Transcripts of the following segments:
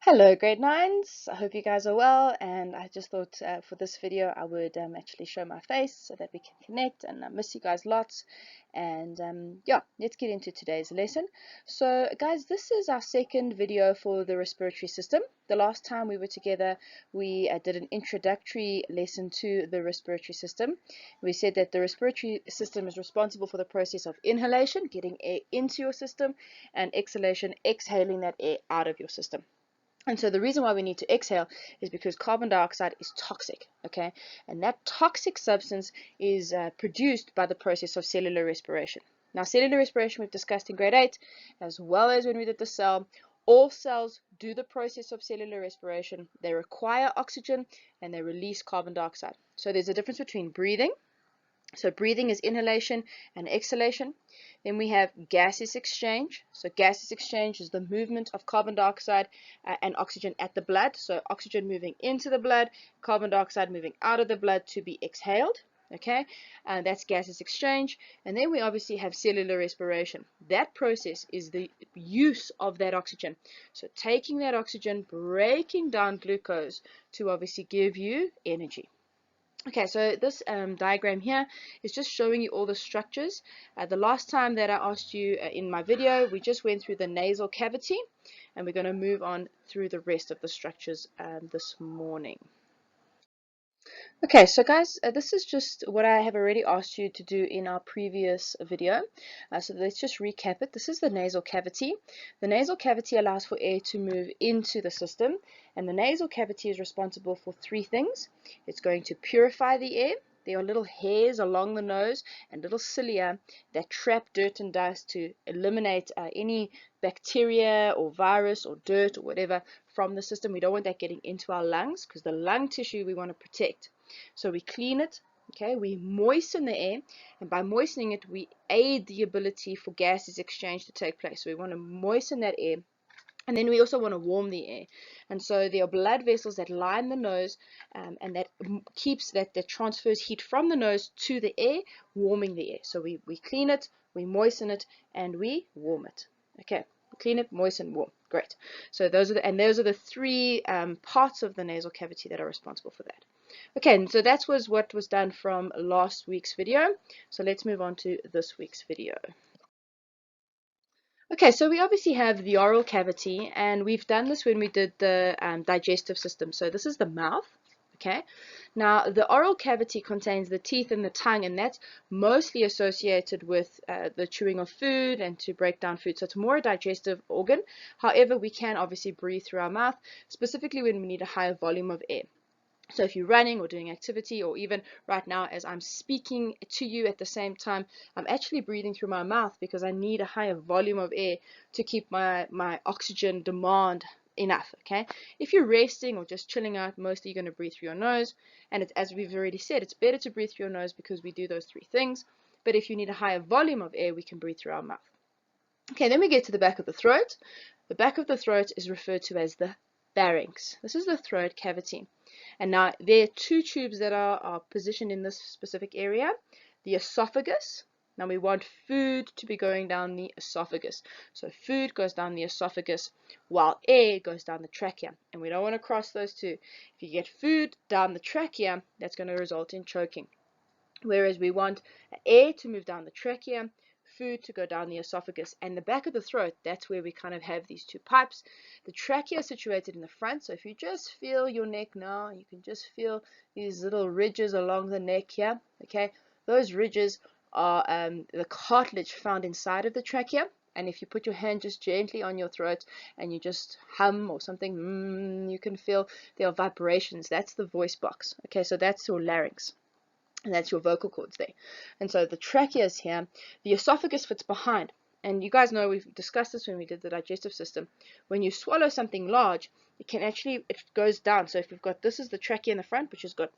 Hello grade 9s, I hope you guys are well, and I just thought for this video I would actually show my face so that we can connect, and I miss you guys lots. And yeah, let's get into today's lesson. So guys, this is our second video for the respiratory system. The last time we were together we did an introductory lesson to the respiratory system. We said that the respiratory system is responsible for the process of inhalation, getting air into your system, and exhalation, exhaling that air out of your system. And so the reason why we need to exhale is because carbon dioxide is toxic, okay? And that toxic substance is produced by the process of cellular respiration. Now, cellular respiration we've discussed in grade 8, as well as when we did the cell. All cells do the process of cellular respiration. They require oxygen and they release carbon dioxide. So there's a difference between breathing. So breathing is inhalation and exhalation. Then we have gaseous exchange. So gaseous exchange is the movement of carbon dioxide and oxygen at the blood. So oxygen moving into the blood, carbon dioxide moving out of the blood to be exhaled. Okay, and that's gaseous exchange. And then we obviously have cellular respiration. That process is the use of that oxygen. So taking that oxygen, breaking down glucose to obviously give you energy. Okay, so this diagram here is just showing you all the structures. The last time that I asked you in my video, we just went through the nasal cavity, and we're going to move on through the rest of the structures this morning. Okay, so guys, this is just what I have already asked you to do in our previous video. So let's just recap it. This is the nasal cavity. The nasal cavity allows for air to move into the system, and the nasal cavity is responsible for three things. It's going to purify the air. There are little hairs along the nose and little cilia that trap dirt and dust to eliminate any bacteria or virus or dirt or whatever from the system. We don't want that getting into our lungs because the lung tissue we want to protect. So we clean it, okay, we moisten the air, and by moistening it, we aid the ability for gases exchange to take place. So we want to moisten that air, and then we also want to warm the air. And so there are blood vessels that line the nose, and that keeps that transfers heat from the nose to the air, warming the air. So we clean it, we moisten it, and we warm it. Okay, clean it, moisten, warm. Great. So those are the three parts of the nasal cavity that are responsible for that. Okay, so that was what was done from last week's video. So let's move on to this week's video. Okay, so we obviously have the oral cavity, and we've done this when we did the digestive system. So this is the mouth. Okay, now the oral cavity contains the teeth and the tongue, and that's mostly associated with the chewing of food and to break down food. So it's more a digestive organ. However, we can obviously breathe through our mouth, specifically when we need a higher volume of air. So if you're running or doing activity, or even right now as I'm speaking to you at the same time, I'm actually breathing through my mouth because I need a higher volume of air to keep my oxygen demand enough. Okay, if you're resting or just chilling out, mostly you're going to breathe through your nose, and it's, as we've already said, it's better to breathe through your nose because we do those three things. But if you need a higher volume of air, we can breathe through our mouth. Okay, then we get to the back of the throat. The back of the throat is referred to as the pharynx. This is the throat cavity. And now there are two tubes that are positioned in this specific area. The esophagus. Now we want food to be going down the esophagus. So food goes down the esophagus while air goes down the trachea. And we don't want to cross those two. If you get food down the trachea, that's going to result in choking. Whereas we want air to move down the trachea, food to go down the esophagus, and the back of the throat, that's where we kind of have these two pipes. The trachea is situated in the front, so if you just feel your neck now, you can just feel these little ridges along the neck here. Okay, those ridges are the cartilage found inside of the trachea. And if you put your hand just gently on your throat and you just hum or something, you can feel there are vibrations. That's the voice box. Okay, so that's your larynx. And that's your vocal cords there. And so the trachea is here. The esophagus fits behind. And you guys know we've discussed this when we did the digestive system. When you swallow something large, it goes down. So if we've got, this is the trachea in the front, which has got,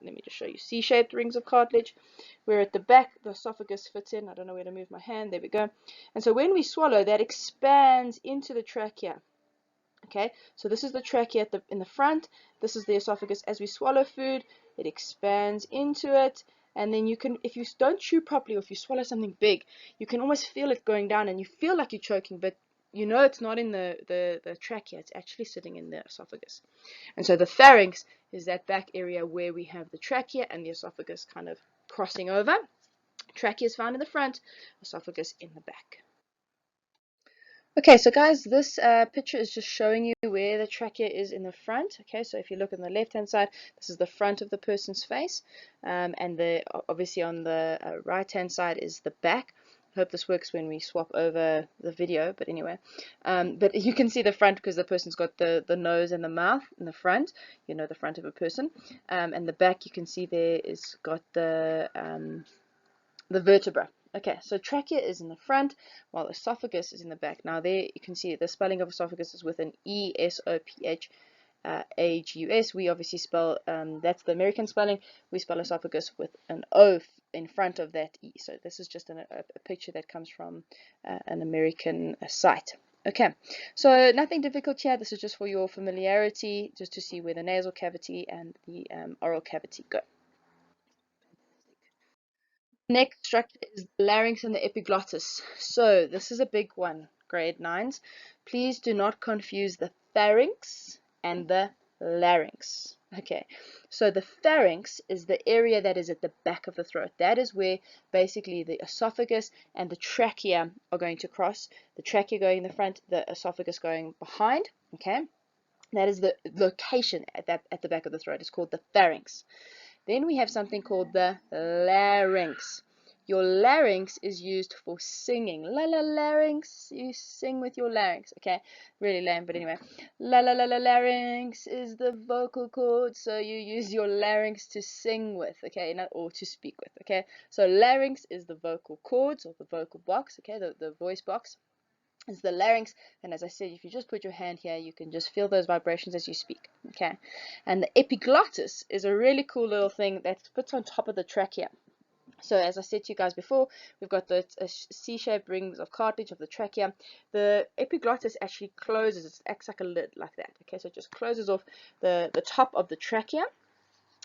let me just show you, C-shaped rings of cartilage. Where at the back, the esophagus fits in. I don't know where to move my hand. There we go. And so when we swallow, that expands into the trachea. Okay, so this is the trachea in the front. This is the esophagus. As we swallow food, it expands into it, and then you can, if you don't chew properly or if you swallow something big, you can almost feel it going down, and you feel like you're choking, but you know it's not in the trachea, it's actually sitting in the esophagus. And so the pharynx is that back area where we have the trachea and the esophagus kind of crossing over. Trachea is found in the front, esophagus in the back. Okay, so guys, this picture is just showing you where the trachea is in the front. Okay, so if you look on the left-hand side, this is the front of the person's face, and obviously on the right-hand side is the back. I hope this works when we swap over the video, but anyway, but you can see the front because the person's got the nose and the mouth in the front, you know, the front of a person, and the back you can see there is got the vertebra. Okay, so trachea is in the front while esophagus is in the back. Now there you can see the spelling of esophagus is with an E-S-O-P-H H-U-S. We obviously spell, that's the American spelling, we spell esophagus with an O in front of that E. So this is just a picture that comes from an American site. Okay, so nothing difficult here. This is just for your familiarity, just to see where the nasal cavity and the oral cavity go. Next structure is the larynx and the epiglottis. So this is a big one, grade 9s. Please do not confuse the pharynx and the larynx. Okay, so the pharynx is the area that is at the back of the throat. That is where basically the esophagus and the trachea are going to cross. The trachea going in the front, the esophagus going behind. Okay, that is the location at the back of the throat. It's called the pharynx. Then we have something called the larynx. Your larynx is used for singing. La la larynx, you sing with your larynx. Okay, really lame, but anyway. La la la la larynx is the vocal cord, so you use your larynx to sing with, okay, or to speak with, okay. So larynx is the vocal cords or the vocal box, okay, the voice box. Is the larynx, and as I said, if you just put your hand here, you can just feel those vibrations as you speak. Okay, and the epiglottis is a really cool little thing that fits on top of the trachea. So as I said to you guys before, we've got the C-shaped rings of cartilage of the trachea. The epiglottis actually closes, it acts like a lid like that. Okay, so it just closes off the top of the trachea,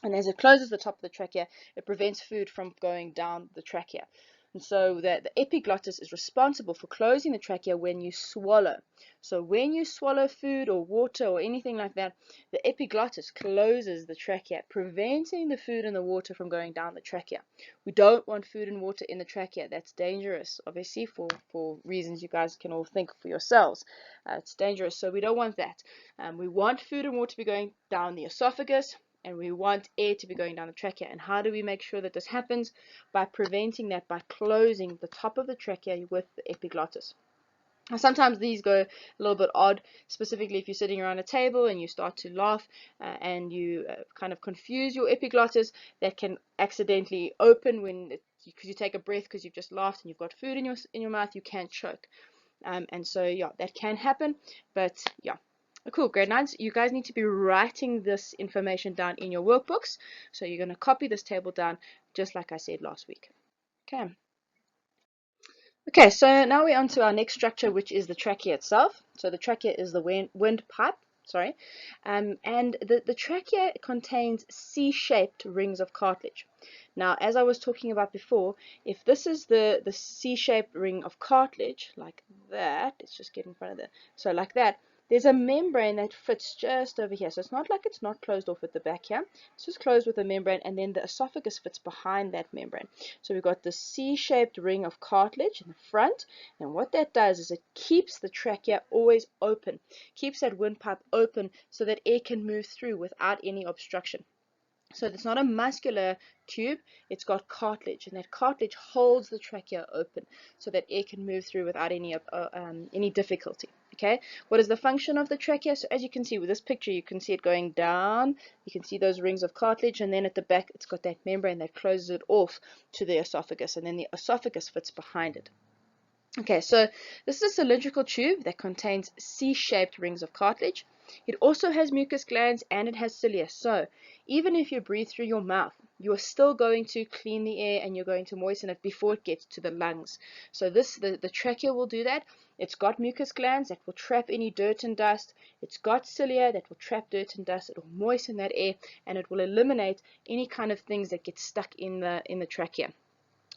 and as it closes the top of the trachea, it prevents food from going down the trachea. And so the epiglottis is responsible for closing the trachea when you swallow. So when you swallow food or water or anything like that, the epiglottis closes the trachea, preventing the food and the water from going down the trachea. We don't want food and water in the trachea. That's dangerous, obviously, for reasons you guys can all think for yourselves. It's dangerous, so we don't want that. We want food and water to be going down the esophagus, and we want air to be going down the trachea. And how do we make sure that this happens? By preventing that, by closing the top of the trachea with the epiglottis. Now, sometimes these go a little bit odd, specifically if you're sitting around a table and you start to laugh and you kind of confuse your epiglottis. That can accidentally open because you take a breath because you've just laughed and you've got food in your mouth, you can choke. And so yeah, that can happen, but yeah. Cool, grade 9s, you guys need to be writing this information down in your workbooks. So you're going to copy this table down just like I said last week. Okay. Okay, so now we're on to our next structure, which is the trachea itself. So the trachea is the windpipe, sorry. And the trachea contains C-shaped rings of cartilage. Now, as I was talking about before, if this is the C-shaped ring of cartilage, like that, let's just get in front of the, so like that, there's a membrane that fits just over here. So it's not like it's not closed off at the back here. It's just closed with a membrane, and then the esophagus fits behind that membrane. So we've got the C-shaped ring of cartilage in the front, and what that does is it keeps the trachea always open, keeps that windpipe open so that air can move through without any obstruction. So it's not a muscular tube, it's got cartilage, and that cartilage holds the trachea open so that air can move through without any difficulty. Okay, what is the function of the trachea? So as you can see with this picture, you can see it going down, you can see those rings of cartilage, and then at the back it's got that membrane that closes it off to the esophagus, and then the esophagus fits behind it. Okay, so this is a cylindrical tube that contains C-shaped rings of cartilage. It also has mucus glands and it has cilia. So even if you breathe through your mouth, you're still going to clean the air and you're going to moisten it before it gets to the lungs. So the trachea will do that. It's got mucus glands that will trap any dirt and dust. It's got cilia that will trap dirt and dust. It will moisten that air and it will eliminate any kind of things that get stuck in the trachea.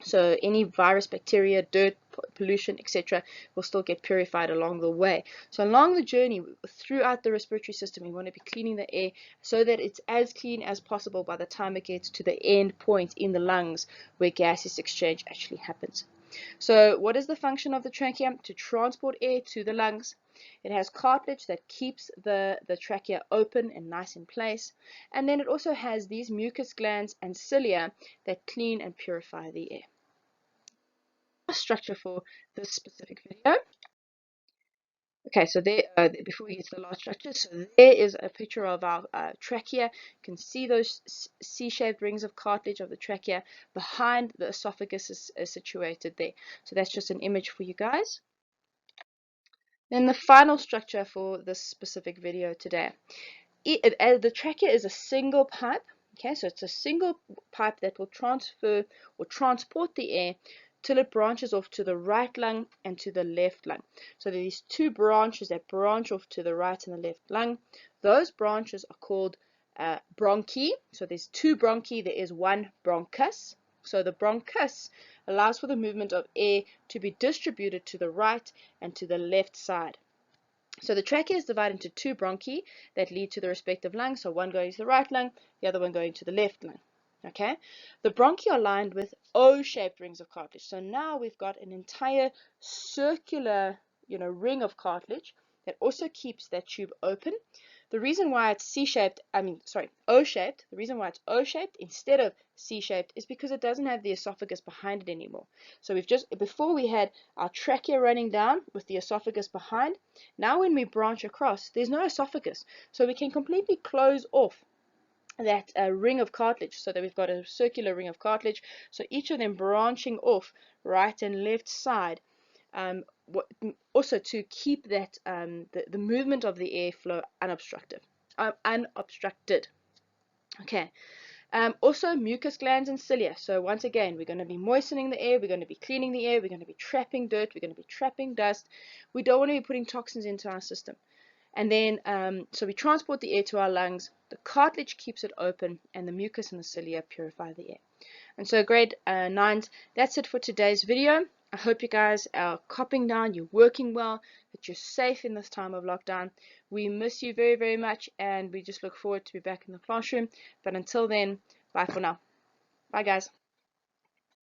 So any virus, bacteria, dirt, pollution, etc. will still get purified along the way. So along the journey, throughout the respiratory system, we want to be cleaning the air so that it's as clean as possible by the time it gets to the end point in the lungs where gaseous exchange actually happens. So what is the function of the trachea? To transport air to the lungs. It has cartilage that keeps the trachea open and nice in place. And then it also has these mucus glands and cilia that clean and purify the air. Structure for this specific video. Okay, so there, before we get to the last structure, so there is a picture of our trachea. You can see those C-shaped rings of cartilage of the trachea. Behind the esophagus is situated there. So that's just an image for you guys. Then the final structure for this specific video today. The trachea is a single pipe. Okay, so it's a single pipe that will transfer or transport the air till it branches off to the right lung and to the left lung. So there are these two branches that branch off to the right and the left lung. Those branches are called bronchi. So there's two bronchi. There is one bronchus. So the bronchus allows for the movement of air to be distributed to the right and to the left side. So the trachea is divided into two bronchi that lead to the respective lungs. So one going to the right lung, the other one going to the left lung. Okay, the bronchi are lined with O-shaped rings of cartilage. So now we've got an entire circular, ring of cartilage that also keeps that tube open. The reason why it's O-shaped, the reason why it's O-shaped instead of C-shaped is because it doesn't have the esophagus behind it anymore. So before we had our trachea running down with the esophagus behind. Now when we branch across, there's no esophagus. So we can completely close off that ring of cartilage so that we've got a circular ring of cartilage. So each of them branching off right and left side. Also to keep that the movement of the airflow unobstructed. Okay. Also mucus glands and cilia. So once again, we're going to be moistening the air, we're going to be cleaning the air, we're going to be trapping dirt, we're going to be trapping dust. We don't want to be putting toxins into our system. And then, so we transport the air to our lungs, the cartilage keeps it open, and the mucus and the cilia purify the air. And so grade 9s, that's it for today's video. I hope you guys are copying down, you're working well, that you're safe in this time of lockdown. We miss you very, very much, and we just look forward to be back in the classroom. But until then, bye for now. Bye, guys.